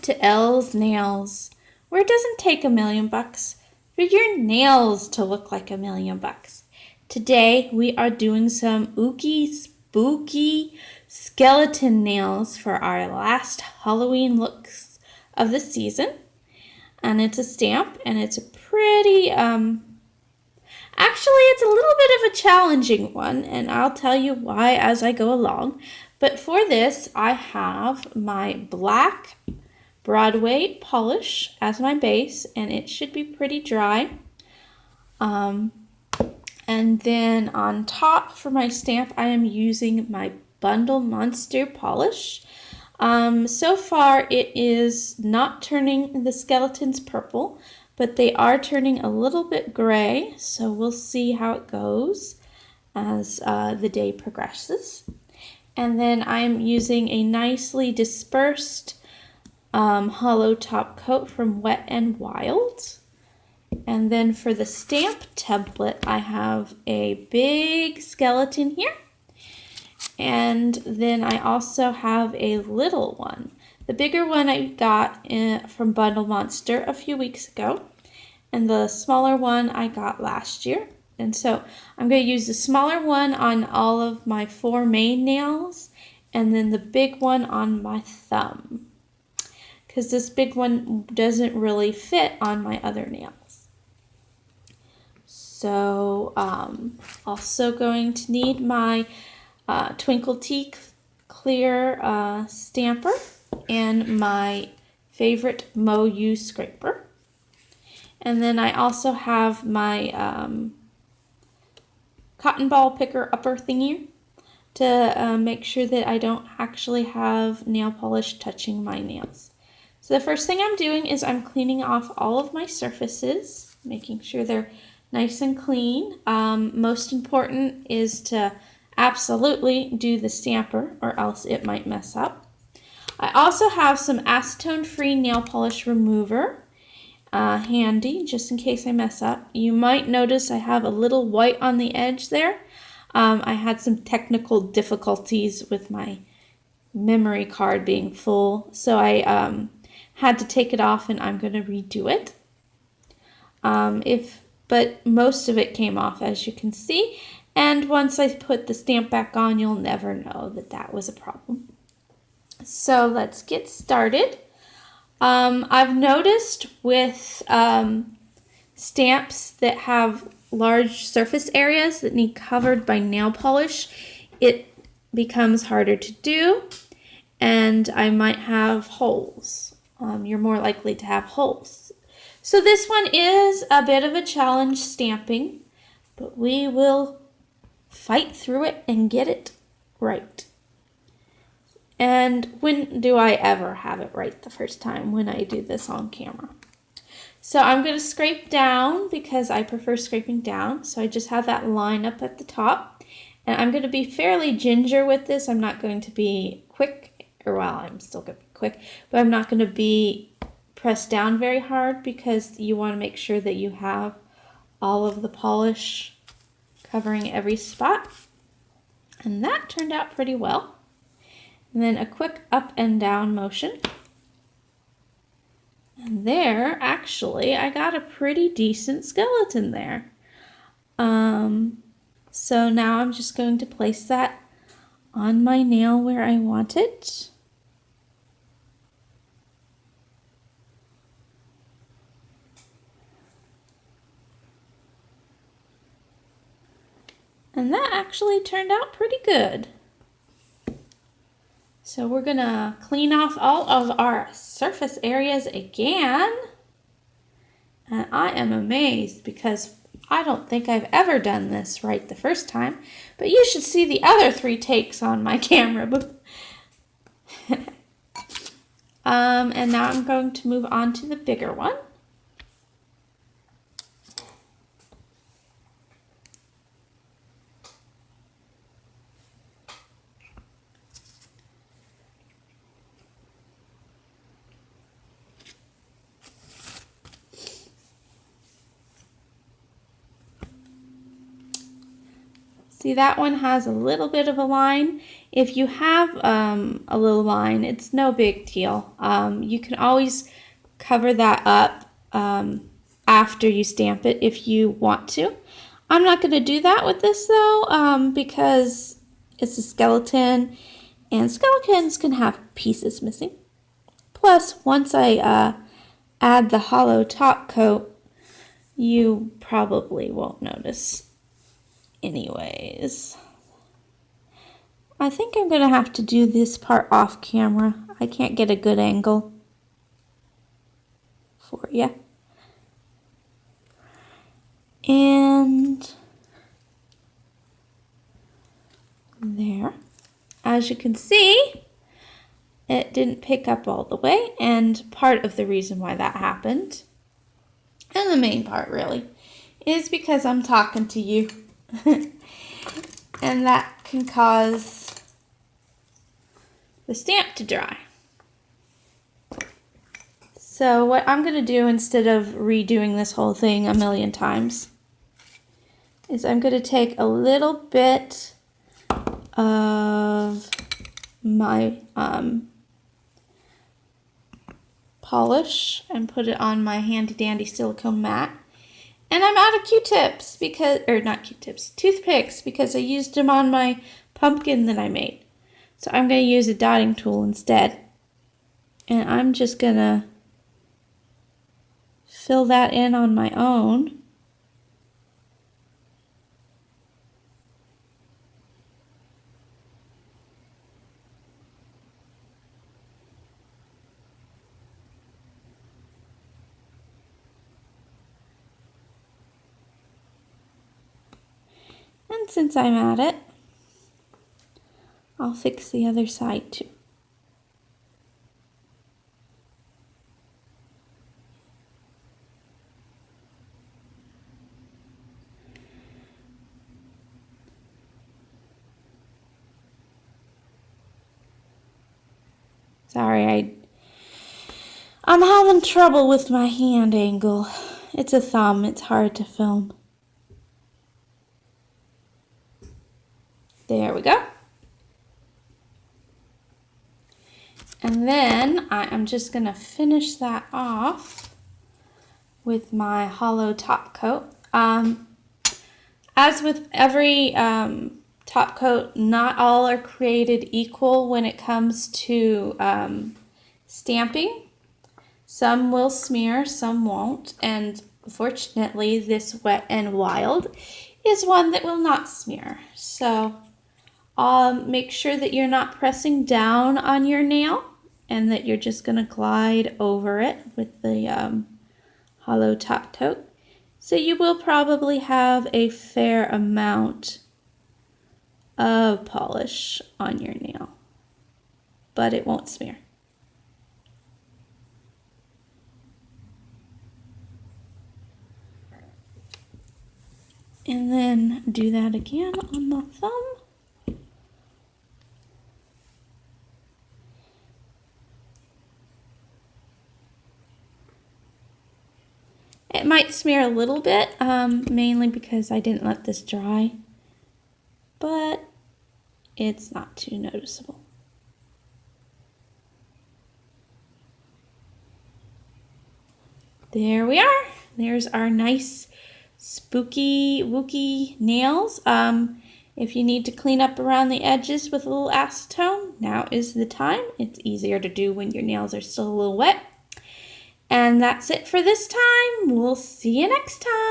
to Elle's Nails, where it doesn't take $1,000,000 for your nails to look like $1,000,000. Today we are doing some ooky spooky skeleton nails for our last Halloween looks of the season. And it's a stamp, and it's a pretty, actually it's a little bit of a challenging one, and I'll tell you why as I go along. But for this, I have my black Broadway polish as my base, and it should be pretty dry. And then on top for my stamp, I am using my Bundle Monster polish. So far, it is not turning the skeletons purple, but they are turning a little bit gray, so we'll see how it goes as the day progresses. And then I'm using a nicely dispersed hollow top coat from Wet n Wild. And then for the stamp template, I have a big skeleton here. And then I also have a little one. The bigger one I got from Bundle Monster a few weeks ago. And the smaller one I got last year. And so I'm going to use the smaller one on all of my 4 main nails, and then the big one on my thumb, because this big one doesn't really fit on my other nails. So also going to need my Twinkle Tea clear stamper and my favorite Mo-U scraper. And then I also have my cotton ball picker upper thingy to make sure that I don't actually have nail polish touching my nails. So the first thing I'm doing is I'm cleaning off all of my surfaces, making sure they're nice and clean. Most important is to absolutely do the stamper, or else it might mess up. I also have some acetone-free nail polish remover handy, just in case I mess up. You might notice I have a little white on the edge there. I had some technical difficulties with my memory card being full, so I had to take it off, and I'm going to redo it. But most of it came off, as you can see, and once I put the stamp back on, you'll never know that that was a problem. So let's get started. I've noticed with stamps that have large surface areas that need covered by nail polish, it becomes harder to do, and I might have holes. You're more likely to have holes. So this one is a bit of a challenge stamping, but we will fight through it and get it right. And when do I ever have it right the first time? When I do this on camera. So I'm going to scrape down because I prefer scraping down. So I just have that line up at the top. And I'm going to be fairly ginger with this. I'm not going to be quick, or well, I'm still going to be quick, but I'm not going to be pressed down very hard because you want to make sure that you have all of the polish covering every spot. And that turned out pretty well. And then a quick up and down motion. And there, actually, I got a pretty decent skeleton there. So now I'm just going to place that on my nail where I want it. And that actually turned out pretty good. So we're going to clean off all of our surface areas again. And I am amazed because I don't think I've ever done this right the first time. But you should see the other 3 takes on my camera. And now I'm going to move on to the bigger one. See, that one has a little bit of a line. If you have a little line, it's no big deal. You can always cover that up after you stamp it if you want to. I'm not going to do that with this though, because it's a skeleton and skeletons can have pieces missing. Plus, once I add the hollow top coat, you probably won't notice anyways. I think I'm going to have to do this part off camera. I can't get a good angle for you. And there. As you can see, it didn't pick up all the way, and part of the reason why that happened, and the main part really, is because I'm talking to you. And that can cause the stamp to dry. So what I'm going to do, instead of redoing this whole thing a million times, is I'm going to take a little bit of my polish and put it on my handy dandy silicone mat. And I'm out of Q-tips because, or not Q-tips, toothpicks, because I used them on my pumpkin that I made. So I'm going to use a dotting tool instead. And I'm just going to fill that in on my own. And since I'm at it, I'll fix the other side too. Sorry, I'm having trouble with my hand angle. It's a thumb, it's hard to film. There we go. And then I am just going to finish that off with my hollow top coat. As with every top coat, not all are created equal when it comes to stamping. Some will smear, some won't, and fortunately this Wet n Wild is one that will not smear. So make sure that you're not pressing down on your nail and that you're just going to glide over it with the hollow top coat. So you will probably have a fair amount of polish on your nail, but it won't smear. And then do that again on the thumb. It might smear a little bit, mainly because I didn't let this dry, but it's not too noticeable. There we are. There's our nice spooky wookie nails. If you need to clean up around the edges with a little acetone, now is the time. It's easier to do when your nails are still a little wet. And that's it for this time. We'll see you next time.